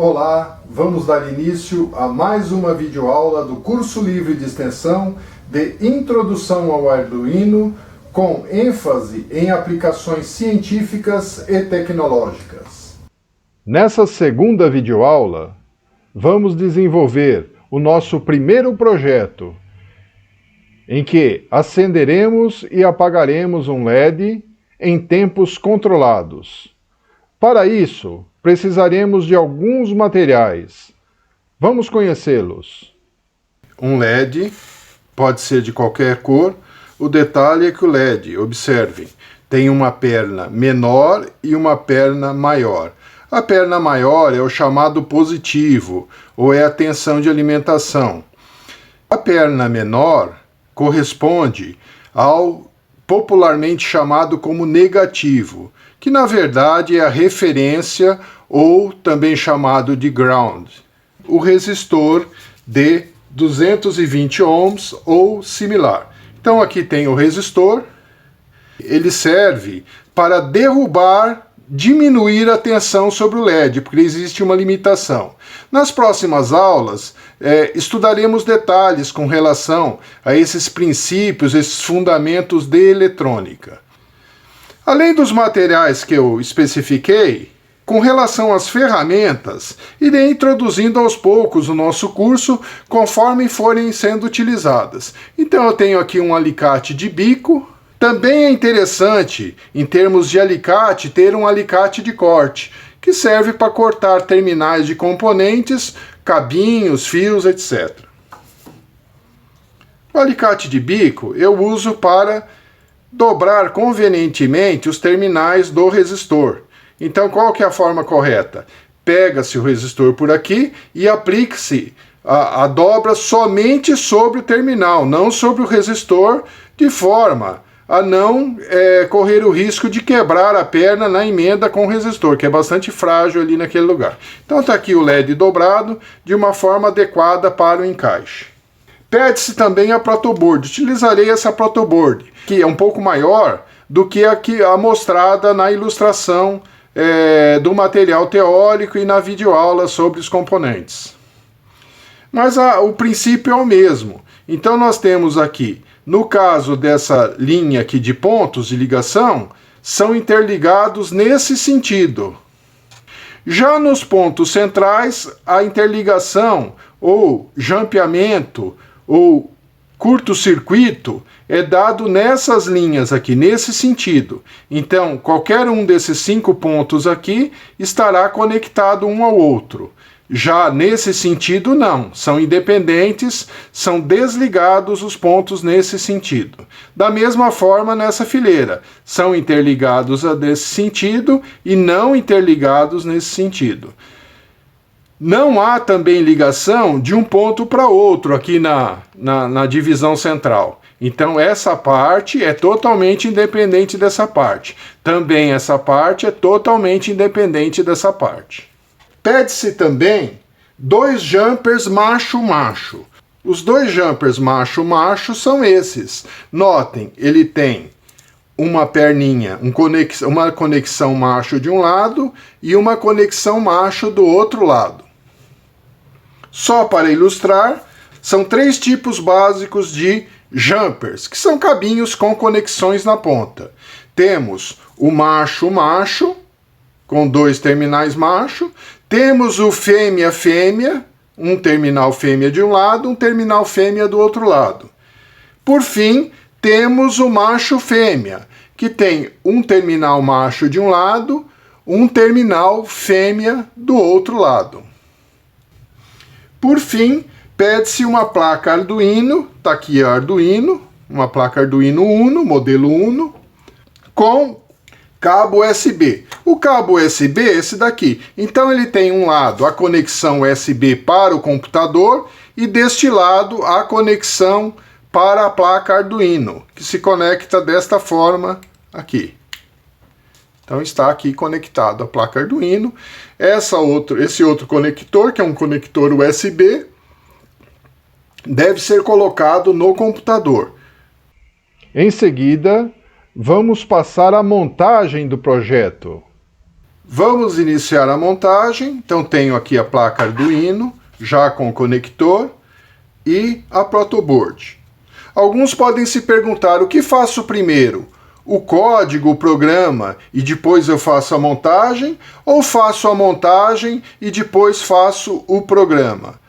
Olá, vamos dar início a mais uma videoaula do curso livre de extensão de Introdução ao Arduino, com ênfase em aplicações científicas e tecnológicas. Nessa segunda videoaula, vamos desenvolver o nosso primeiro projeto, em que acenderemos e apagaremos um LED em tempos controlados. Para isso, precisaremos de alguns materiais. Vamos conhecê-los. Um LED pode ser de qualquer cor. O detalhe é que o LED, observem, tem uma perna menor e uma perna maior. A perna maior é o chamado positivo, ou é a tensão de alimentação. A perna menor corresponde ao popularmente chamado como negativo, que na verdade é a referência ou também chamado de ground. O resistor de 220 ohms ou similar. Então aqui tem o resistor, ele serve para diminuir a tensão sobre o LED, porque existe uma limitação. Nas próximas aulas, estudaremos detalhes com relação a esses princípios, esses fundamentos de eletrônica. Além dos materiais que eu especifiquei, com relação às ferramentas, irei introduzindo aos poucos o nosso curso conforme forem sendo utilizadas. Então eu tenho aqui um alicate de bico. Também é interessante, em termos de alicate, ter um alicate de corte, que serve para cortar terminais de componentes, cabinhos, fios, etc. O alicate de bico eu uso para dobrar convenientemente os terminais do resistor. Então, qual que é a forma correta? Pega-se o resistor por aqui e aplique-se a dobra somente sobre o terminal, não sobre o resistor, de forma a não correr o risco de quebrar a perna na emenda com o resistor, que é bastante frágil ali naquele lugar. Então está aqui o LED dobrado de uma forma adequada para o encaixe. Pede-se também a protoboard. Utilizarei essa protoboard, que é um pouco maior do que a mostrada na ilustração do material teórico e na videoaula sobre os componentes. Mas o princípio é o mesmo. Então nós temos aqui, no caso dessa linha aqui de pontos de ligação, são interligados nesse sentido. Já nos pontos centrais, a interligação ou jampeamento ou curto-circuito é dado nessas linhas aqui, nesse sentido. Então, qualquer um desses 5 pontos aqui estará conectado um ao outro. Já nesse sentido, não. São independentes, são desligados os pontos nesse sentido. Da mesma forma, nessa fileira, são interligados nesse sentido e não interligados nesse sentido. Não há também ligação de um ponto para outro aqui na divisão central. Então essa parte é totalmente independente dessa parte. Também essa parte é totalmente independente dessa parte. Pede-se também 2 jumpers macho-macho. Os 2 jumpers macho-macho são esses. Notem, ele tem uma perninha, uma conexão macho de um lado e uma conexão macho do outro lado. Só para ilustrar, são 3 tipos básicos de jumpers, que são cabinhos com conexões na ponta. Temos o macho-macho, com 2 terminais macho. Temos o fêmea-fêmea, um terminal fêmea de um lado, um terminal fêmea do outro lado. Por fim, temos o macho-fêmea, que tem um terminal macho de um lado, um terminal fêmea do outro lado. Por fim, pede-se uma placa Arduino, está aqui a Arduino, uma placa Arduino Uno, modelo Uno, com cabo USB. O cabo USB é esse daqui. Então ele tem um lado a conexão USB para o computador e deste lado a conexão para a placa Arduino, que se conecta desta forma aqui. Então está aqui conectado a placa Arduino. Esse outro conector, que é um conector USB, deve ser colocado no computador. Em seguida, vamos passar à montagem do projeto. Vamos iniciar a montagem. Então tenho aqui a placa Arduino, já com o conector, e a protoboard. Alguns podem se perguntar, o que faço primeiro? O código, o programa, e depois eu faço a montagem? Ou faço a montagem e depois faço o programa?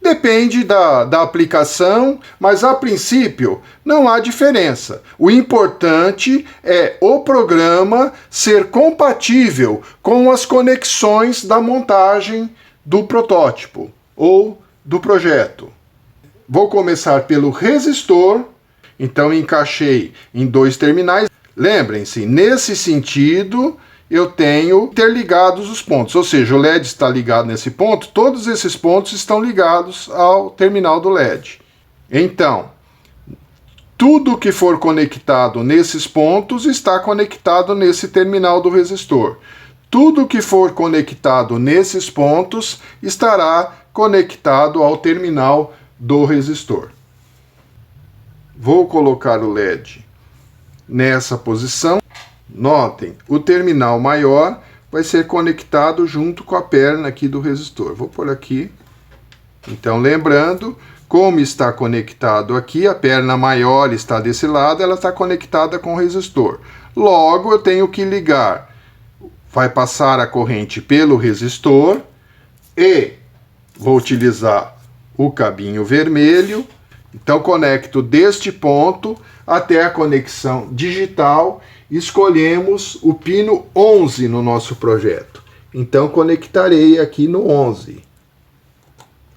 Depende da aplicação, mas a princípio não há diferença. O importante é o programa ser compatível com as conexões da montagem do protótipo ou do projeto. Vou começar pelo resistor, então encaixei em 2 terminais. Lembrem-se, nesse sentido, eu tenho interligados os pontos, ou seja, o LED está ligado nesse ponto, todos esses pontos estão ligados ao terminal do LED. Então, tudo que for conectado nesses pontos está conectado nesse terminal do resistor. Tudo que for conectado nesses pontos estará conectado ao terminal do resistor. Vou colocar o LED nessa posição. Notem, o terminal maior vai ser conectado junto com a perna aqui do resistor. Vou pôr aqui. Então, lembrando, como está conectado aqui, a perna maior está desse lado, ela está conectada com o resistor. Logo, eu tenho que ligar. Vai passar a corrente pelo resistor e vou utilizar o cabinho vermelho. Então, conecto deste ponto até a conexão digital. Escolhemos o pino 11 no nosso projeto. Então, conectarei aqui no 11.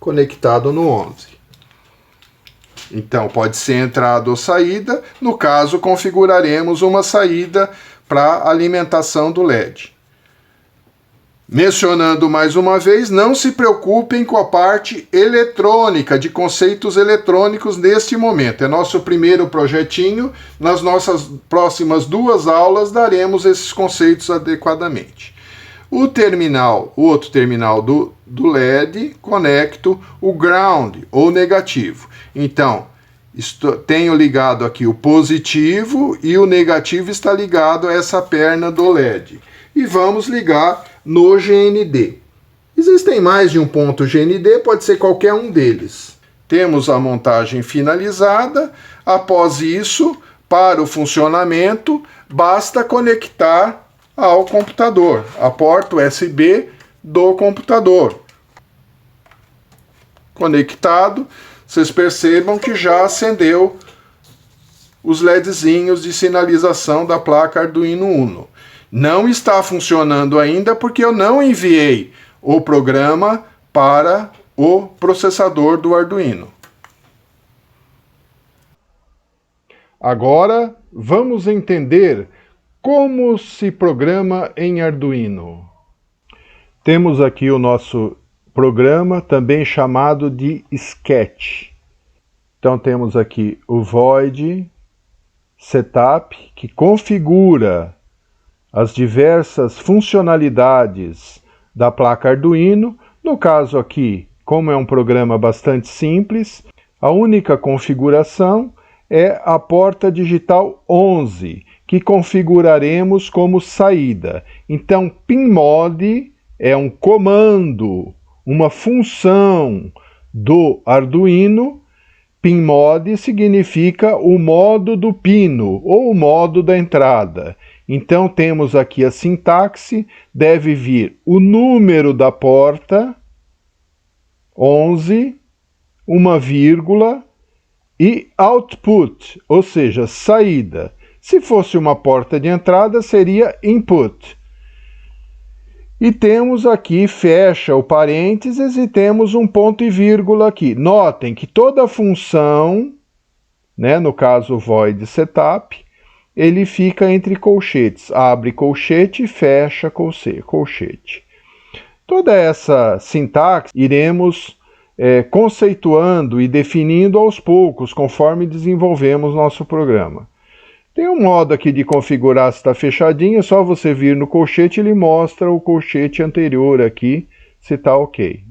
Conectado no 11. Então, pode ser entrada ou saída. No caso, configuraremos uma saída para alimentação do LED. Mencionando mais uma vez, não se preocupem com a parte eletrônica, de conceitos eletrônicos neste momento. É nosso primeiro projetinho. Nas nossas próximas 2 aulas daremos esses conceitos adequadamente. O outro terminal do LED, conecto o ground, ou negativo. Então, tenho ligado aqui o positivo e o negativo está ligado a essa perna do LED. E vamos ligar no GND. Existem mais de um ponto GND, pode ser qualquer um deles. Temos a montagem finalizada. Após isso, para o funcionamento, basta conectar ao computador, a porta USB do computador. Conectado, vocês percebam que já acendeu os LEDzinhos de sinalização da placa Arduino Uno. Não está funcionando ainda porque eu não enviei o programa para o processador do Arduino. Agora vamos entender como se programa em Arduino. Temos aqui o nosso programa, também chamado de Sketch. Então temos aqui o void setup, que configura as diversas funcionalidades da placa Arduino. No caso aqui, como é um programa bastante simples, a única configuração é a porta digital 11, que configuraremos como saída. Então, pinMod é um comando, uma função do Arduino. pinMod significa o modo do pino, ou o modo da entrada. Então, temos aqui a sintaxe, deve vir o número da porta, 11, uma vírgula, e output, ou seja, saída. Se fosse uma porta de entrada, seria input. E temos aqui, fecha o parênteses, e temos um ponto e vírgula aqui. Notem que toda função, no caso o void setup, ele fica entre colchetes, abre colchete e fecha colchete. Toda essa sintaxe iremos conceituando e definindo aos poucos, conforme desenvolvemos nosso programa. Tem um modo aqui de configurar se está fechadinho, é só você vir no colchete e ele mostra o colchete anterior aqui, se está ok,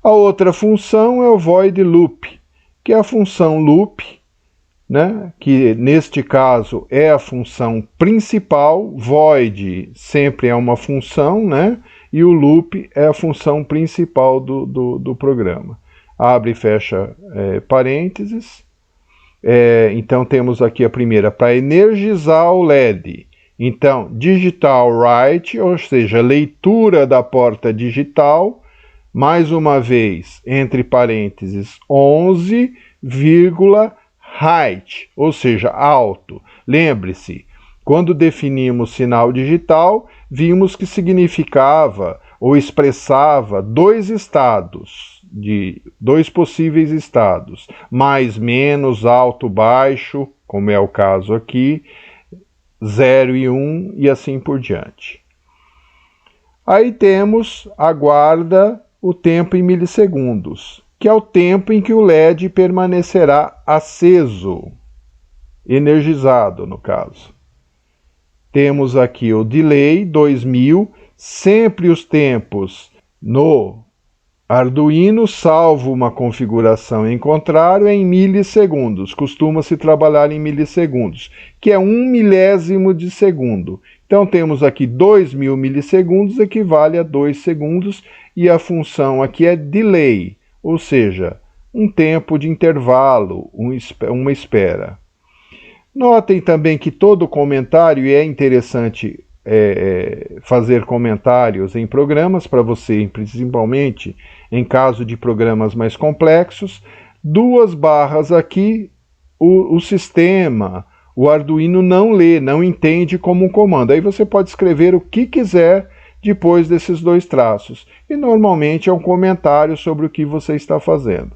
A outra função é o void loop, que é a função loop, né, que neste caso é a função principal, void sempre é uma função, né, e o loop é a função principal do programa. Abre e fecha parênteses. Então temos aqui a primeira, para energizar o LED. Então, digital write, ou seja, leitura da porta digital, mais uma vez, entre parênteses, 11, height, ou seja, alto. Lembre-se, quando definimos sinal digital, vimos que significava ou expressava dois estados, dois possíveis estados, mais, menos, alto, baixo, como é o caso aqui, 0 e 1 e assim por diante. Aí temos, aguarda o tempo em milissegundos, que é o tempo em que o LED permanecerá aceso, energizado no caso. Temos aqui o delay 2000, sempre os tempos no Arduino, salvo uma configuração em contrário, é em milissegundos. Costuma-se trabalhar em milissegundos, que é 1 milésimo de segundo. Então temos aqui 2000 milissegundos, equivale a 2 segundos, e a função aqui é delay, ou seja, um tempo de intervalo, uma espera. Notem também que todo comentário, e é interessante fazer comentários em programas para você, principalmente em caso de programas mais complexos, 2 barras aqui, o sistema, o Arduino não lê, não entende como um comando. Aí você pode escrever o que quiser depois desses 2 traços. E normalmente é um comentário sobre o que você está fazendo.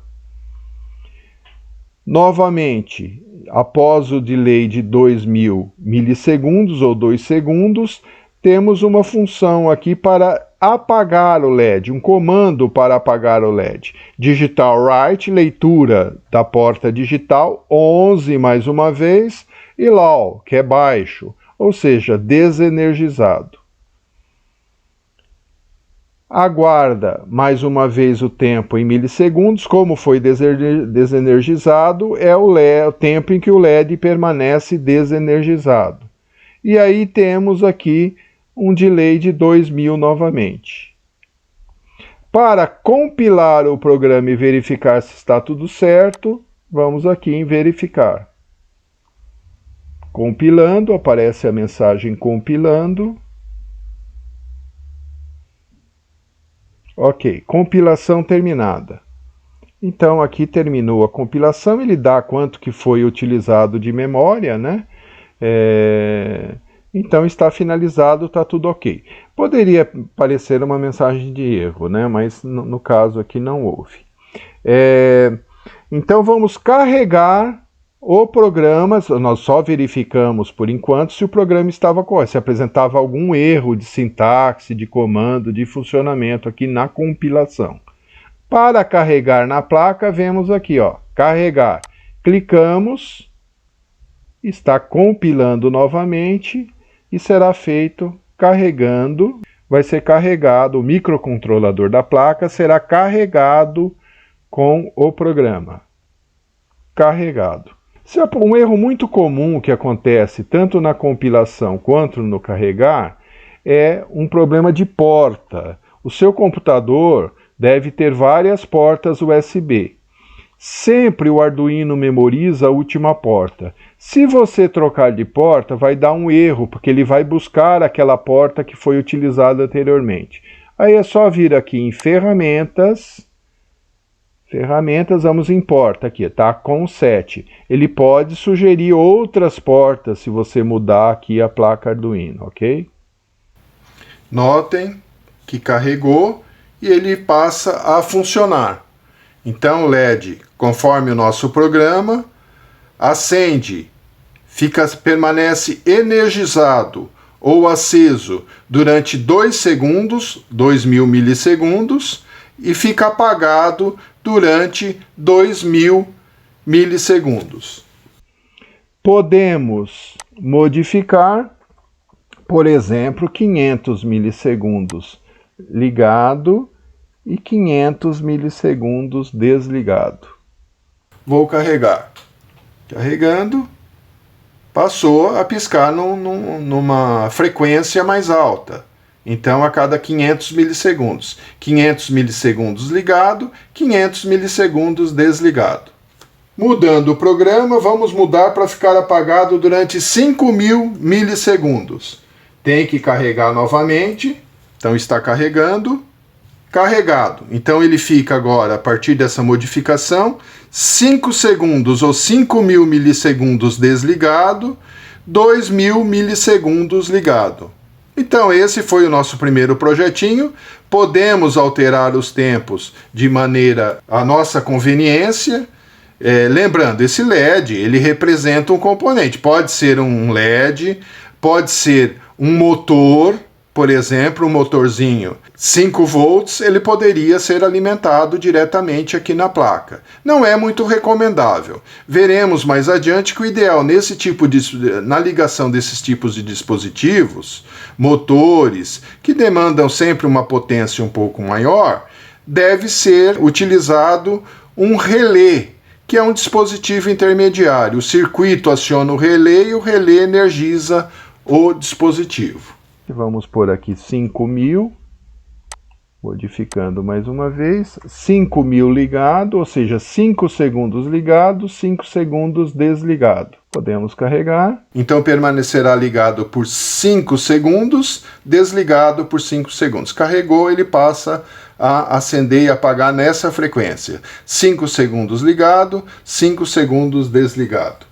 Novamente, após o delay de 2000 milissegundos ou 2 segundos, temos uma função aqui para apagar o LED, um comando para apagar o LED. Digital write, leitura da porta digital, 11 mais uma vez, e low, que é baixo, ou seja, desenergizado. Aguarda mais uma vez o tempo em milissegundos, como foi desenergizado, é o tempo em que o LED permanece desenergizado. E aí temos aqui um delay de 2000 novamente. Para compilar o programa e verificar se está tudo certo, vamos aqui em verificar. Compilando, aparece a mensagem compilando. Ok, compilação terminada. Então aqui terminou a compilação, ele dá quanto que foi utilizado de memória, né? Então está finalizado, está tudo ok. Poderia parecer uma mensagem de erro, né? Mas no caso aqui não houve. Então vamos carregar o programa, nós só verificamos por enquanto se o programa estava correto, se apresentava algum erro de sintaxe, de comando, de funcionamento aqui na compilação. Para carregar na placa, vemos aqui, ó, carregar. Clicamos, está compilando novamente e será feito carregando. Vai ser carregado, o microcontrolador da placa será carregado com o programa. Carregado. Um erro muito comum que acontece tanto na compilação quanto no carregar é um problema de porta. O seu computador deve ter várias portas USB. Sempre o Arduino memoriza a última porta. Se você trocar de porta, vai dar um erro, porque ele vai buscar aquela porta que foi utilizada anteriormente. Aí é só vir aqui em Ferramentas, vamos em porta aqui, tá? Com 7. Ele pode sugerir outras portas se você mudar aqui a placa Arduino, ok? Notem que carregou e ele passa a funcionar. Então o LED, conforme o nosso programa, acende, permanece energizado ou aceso durante 2 segundos, 2000 milissegundos, e fica apagado durante 2000 milissegundos. Podemos modificar, por exemplo, 500 milissegundos ligado e 500 milissegundos desligado. Vou carregar. Carregando, passou a piscar numa frequência mais alta. Então, a cada 500 milissegundos. 500 milissegundos ligado, 500 milissegundos desligado. Mudando o programa, vamos mudar para ficar apagado durante 5.000 milissegundos. Tem que carregar novamente. Então, está carregando. Carregado. Então, ele fica agora, a partir dessa modificação, 5 segundos ou 5.000 milissegundos desligado, 2.000 milissegundos ligado. Então, esse foi o nosso primeiro projetinho. Podemos alterar os tempos de maneira à nossa conveniência. Lembrando, esse LED, ele representa um componente. Pode ser um LED, pode ser um motor, por exemplo, um motorzinho 5 volts, ele poderia ser alimentado diretamente aqui na placa. Não é muito recomendável. Veremos mais adiante que o ideal na ligação desses tipos de dispositivos, motores, que demandam sempre uma potência um pouco maior, deve ser utilizado um relé, que é um dispositivo intermediário. O circuito aciona o relé e o relé energiza o dispositivo. Vamos pôr aqui 5.000, modificando mais uma vez, 5.000 ligado, ou seja, 5 segundos ligado, 5 segundos desligado. Podemos carregar. Então permanecerá ligado por 5 segundos, desligado por 5 segundos. Carregou, ele passa a acender e apagar nessa frequência. 5 segundos ligado, 5 segundos desligado.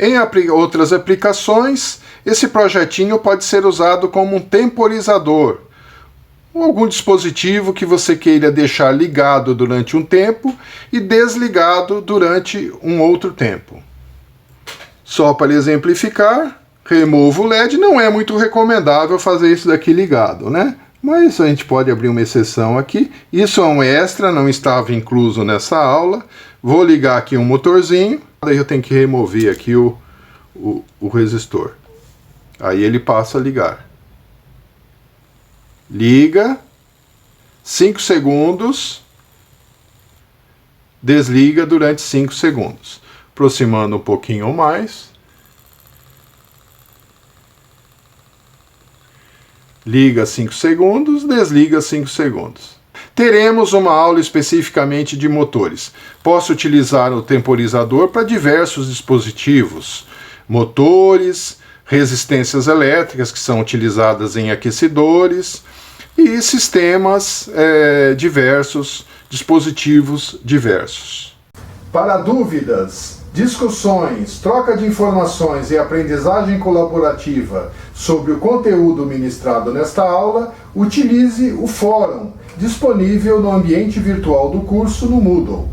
Em outras aplicações, esse projetinho pode ser usado como um temporizador, ou algum dispositivo que você queira deixar ligado durante um tempo e desligado durante um outro tempo. Só para exemplificar, removo o LED, não é muito recomendável fazer isso daqui ligado, né? Mas a gente pode abrir uma exceção aqui. Isso é um extra, não estava incluso nessa aula. Vou ligar aqui um motorzinho. Daí eu tenho que remover aqui o resistor. Aí ele passa a ligar. Liga. 5 segundos. Desliga durante 5 segundos. Aproximando um pouquinho mais. Liga 5 segundos, desliga 5 segundos. Teremos uma aula especificamente de motores. Posso utilizar o temporizador para diversos dispositivos. Motores, resistências elétricas que são utilizadas em aquecedores e sistemas diversos, dispositivos diversos. Para dúvidas, discussões, troca de informações e aprendizagem colaborativa sobre o conteúdo ministrado nesta aula, utilize o fórum disponível no ambiente virtual do curso no Moodle.